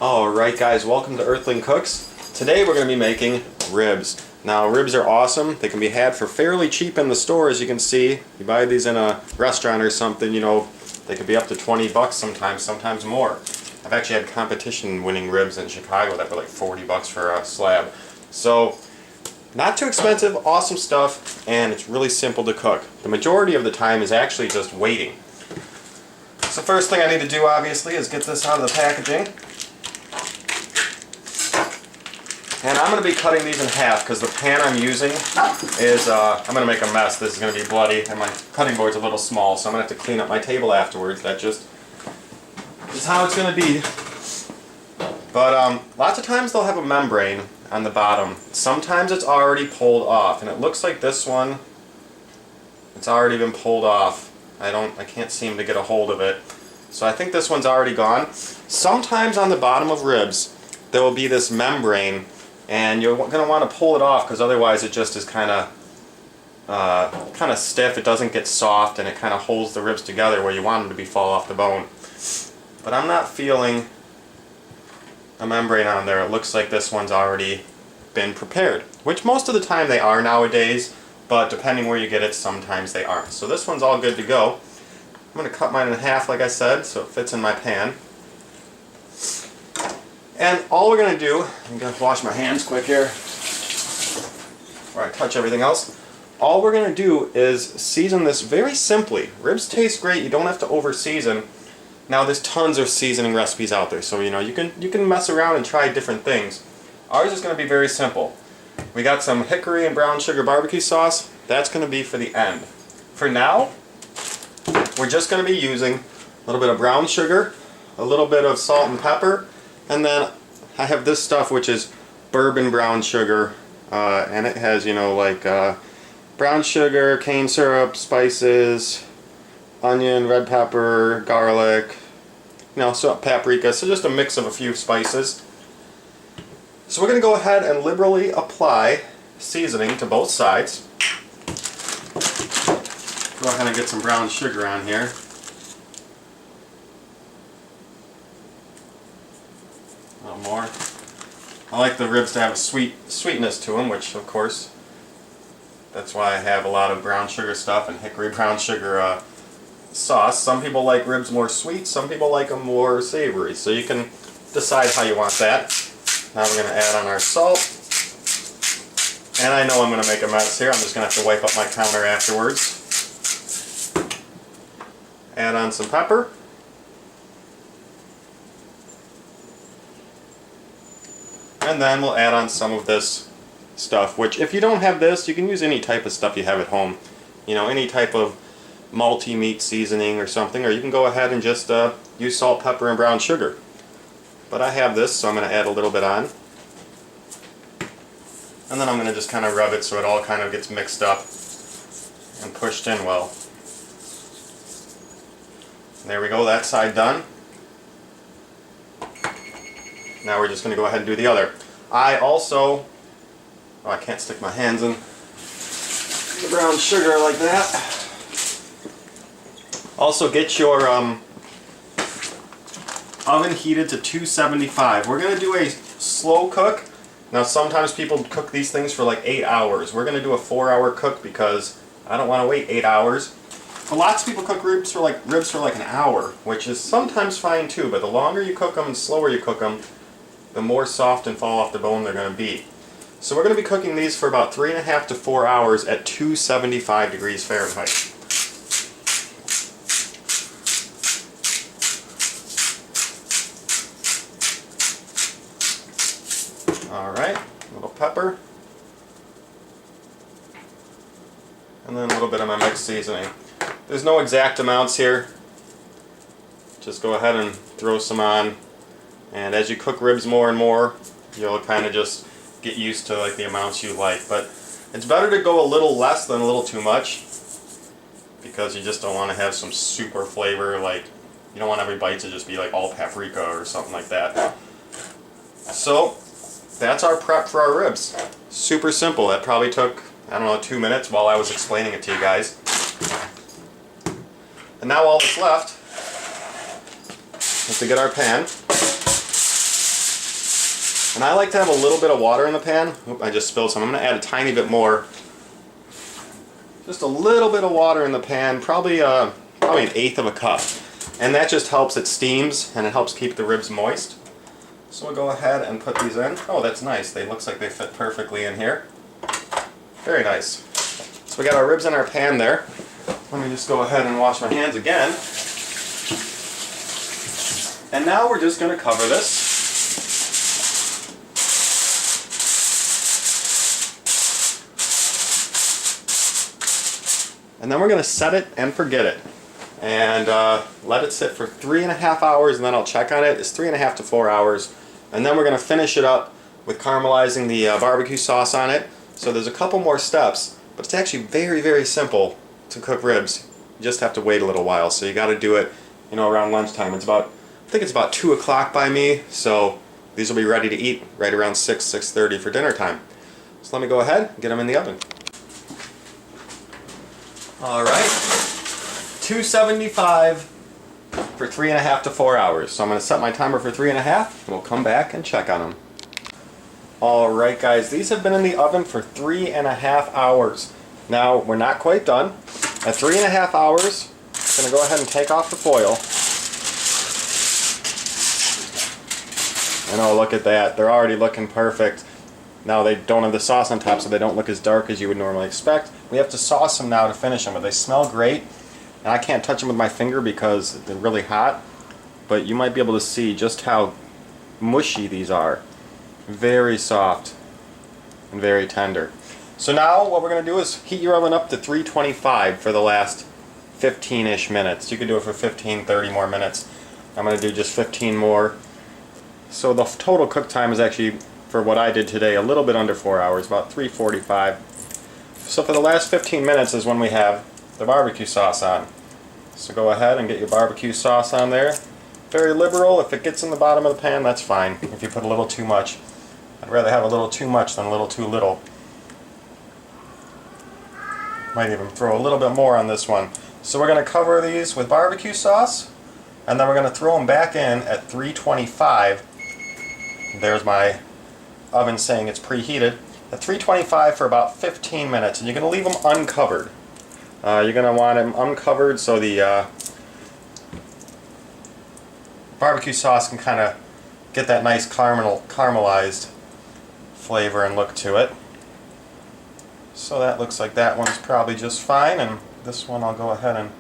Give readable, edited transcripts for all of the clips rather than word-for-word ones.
Alright guys, welcome to Earthling Cooks. Today we're going to be making ribs. Now ribs are awesome. They can be had for fairly cheap in the store, as you can see. You buy these in a restaurant or something, you know, they could be up to 20 bucks sometimes more. I've actually had competition winning ribs in Chicago that were like 40 bucks for a slab. So, not too expensive, awesome stuff, and it's really simple to cook. The majority of the time is actually just waiting. So first thing I need to do, obviously, is get this out of the packaging. And I'm going to be cutting these in half because the pan I'm using is, I'm going to make a mess. This is going to be bloody, and my cutting board's a little small, so I'm going to have to clean up my table afterwards. That just is how it's going to be. But lots of times they'll have a membrane on the bottom. Sometimes it's already pulled off, and it looks like this one, it's already been pulled off. I can't seem to get a hold of it. So I think this one's already gone. Sometimes on the bottom of ribs there will be this membrane, and you're going to want to pull it off because otherwise it just is kind of stiff. It doesn't get soft, and it kind of holds the ribs together where you want them to fall off the bone. But I'm not feeling a membrane on there. It looks like this one's already been prepared, which most of the time they are nowadays, but depending where you get it, sometimes they aren't. So this one's all good to go. I'm going to cut mine in half, like I said, so it fits in my pan. And all we're going to do, I'm going to wash my hands quick here before I touch everything else. All we're going to do is season this very simply. Ribs taste great, you don't have to over season. Now there's tons of seasoning recipes out there, so you know you can mess around and try different things. Ours is going to be very simple. We got some hickory and brown sugar barbecue sauce. That's going to be for the end. For now, we're just going to be using a little bit of brown sugar, a little bit of salt and pepper, and then I have this stuff which is bourbon brown sugar, and it has, you know, like brown sugar, cane syrup, spices, onion, red pepper, garlic, you know, so paprika, so just a mix of a few spices. So we're going to go ahead and liberally apply seasoning to both sides. Go ahead and get some brown sugar on here. A little more. I like the ribs to have a sweetness to them, which of course, that's why I have a lot of brown sugar stuff and hickory brown sugar sauce. Some people like ribs more sweet, some people like them more savory, so you can decide how you want that. Now we're going to add on our salt, and I know I'm going to make a mess here. I'm just going to have to wipe up my counter afterwards. Add on some pepper, and then we'll add on some of this stuff, which if you don't have this, you can use any type of stuff you have at home. You know, any type of multi-meat seasoning or something, or you can go ahead and just use salt, pepper, and brown sugar. But I have this, so I'm going to add a little bit on. And then I'm going to just kind of rub it so it all kind of gets mixed up and pushed in well. There we go, that side done. Now we're just going to go ahead and do the other. I also, I can't stick my hands in the brown sugar like that. Also get your oven heated to 275. We're going to do a slow cook. Now sometimes people cook these things for like 8 hours. We're going to do a 4-hour cook because I don't want to wait 8 hours. But lots of people cook ribs for like an hour, which is sometimes fine too, but the longer you cook them and slower you cook them, the more soft and fall off the bone they're going to be. So we're going to be cooking these for about 3.5 to 4 hours at 275 degrees Fahrenheit. Alright, a little pepper, and then a little bit of my mixed seasoning. There's no exact amounts here, just go ahead and throw some on, and as you cook ribs more and more, you'll kind of just get used to like the amounts you like. But it's better to go a little less than a little too much, because you just don't want to have some super flavor, like you don't want every bite to just be like all paprika or something like that. So that's our prep for our ribs. Super simple. That probably took, I don't know, 2 minutes while I was explaining it to you guys. And now all that's left is to get our pan And I like to have a little bit of water in the pan. Oop, I just spilled some. I'm going to add a tiny bit more. Just a little bit of water in the pan, probably an eighth of a cup. And that just helps, it steams, and it helps keep the ribs moist. So we'll go ahead and put these in. Oh, that's nice. They looks like they fit perfectly in here. Very nice. So we got our ribs in our pan there. Let me just go ahead and wash my hands again. And now we're just going to cover this. And then we're going to set it and forget it. And let it sit for 3.5 hours, and then I'll check on it. It's 3.5 to 4 hours. And then we're going to finish it up with caramelizing the barbecue sauce on it. So there's a couple more steps, but it's actually very, very simple to cook ribs. You just have to wait a little while. So you got to do it, you know, around lunchtime. It's about, I think it's about 2 o'clock by me. So these will be ready to eat right around 6:30 for dinner time. So let me go ahead and get them in the oven. Alright, 275 for 3.5 to 4 hours. So I'm going to set my timer for 3.5 and we'll come back and check on them. Alright guys, these have been in the oven for 3.5 hours. Now, we're not quite done. At 3.5 hours, I'm going to go ahead and take off the foil. And oh, look at that. They're already looking perfect. Now they don't have the sauce on top, so they don't look as dark as you would normally expect. We have to sauce them now to finish them, but they smell great. And I can't touch them with my finger because they're really hot. But you might be able to see just how mushy these are. Very soft and very tender. So now what we're going to do is heat your oven up to 325 for the last 15-ish minutes. You could do it for 15, 30 more minutes. I'm going to do just 15 more. So the total cook time is actually, for what I did today, a little bit under 4 hours, about 3:45. So for the last 15 minutes is when we have the barbecue sauce on. So go ahead and get your barbecue sauce on there. Very liberal. If it gets in the bottom of the pan, that's fine. If you put a little too much, I'd rather have a little too much than a little too little. Might even throw a little bit more on this one. So we're going to cover these with barbecue sauce, and then we're going to throw them back in at 325. There's my oven saying it's preheated. At 325 for about 15 minutes, and you're going to leave them uncovered. You're going to want them uncovered so the barbecue sauce can kind of get that nice caramelized flavor and look to it. So that looks like that one's probably just fine, and this one I'll go ahead and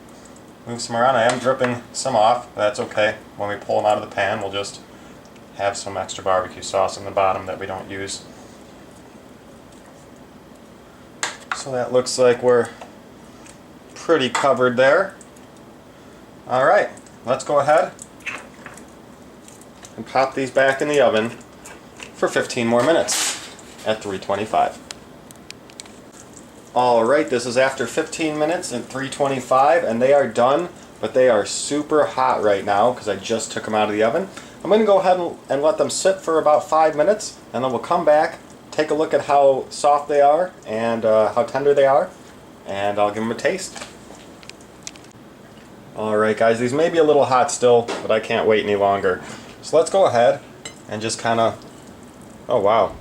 move some around. I am dripping some off, but that's okay. When we pull them out of the pan, we'll just have some extra barbecue sauce in the bottom that we don't use. So that looks like we're pretty covered there. Alright, let's go ahead and pop these back in the oven for 15 more minutes at 325. Alright, this is after 15 minutes at 325, and they are done, but they are super hot right now because I just took them out of the oven. I'm going to go ahead and let them sit for about 5 minutes, and then we'll come back, take a look at how soft they are and how tender they are, and I'll give them a taste. Alright guys, these may be a little hot still, but I can't wait any longer. So let's go ahead and just kind of, oh wow,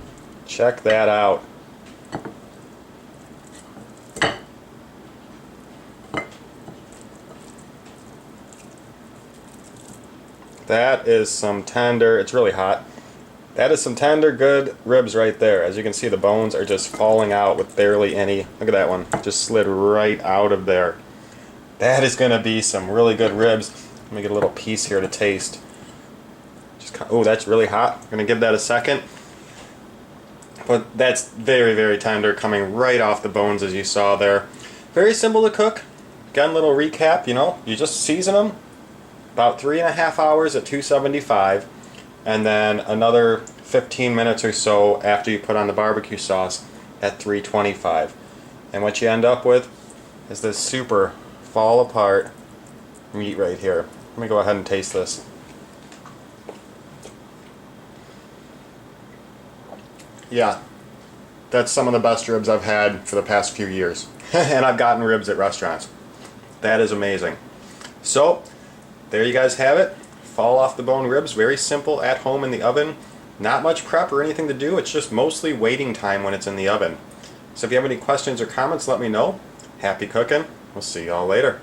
check that out. That is some tender, it's really hot. That is some tender, good ribs right there. As you can see, the bones are just falling out with barely any. Look at that one, just slid right out of there. That is going to be some really good ribs. Let me get a little piece here to taste. Oh, that's really hot. I'm going to give that a second. But that's very, very tender, coming right off the bones as you saw there. Very simple to cook. Again, little recap, you know, you just season them. About 3.5 hours at 275, and then another 15 minutes or so after you put on the barbecue sauce at 325. And what you end up with is this super fall apart meat right here. Let me go ahead and taste this. Yeah, that's some of the best ribs I've had for the past few years. And I've gotten ribs at restaurants. That is amazing. So, there you guys have it. Fall off the bone ribs, very simple at home in the oven. Not much prep or anything to do, it's just mostly waiting time when it's in the oven. So if you have any questions or comments, let me know. Happy cooking. We'll see y'all later.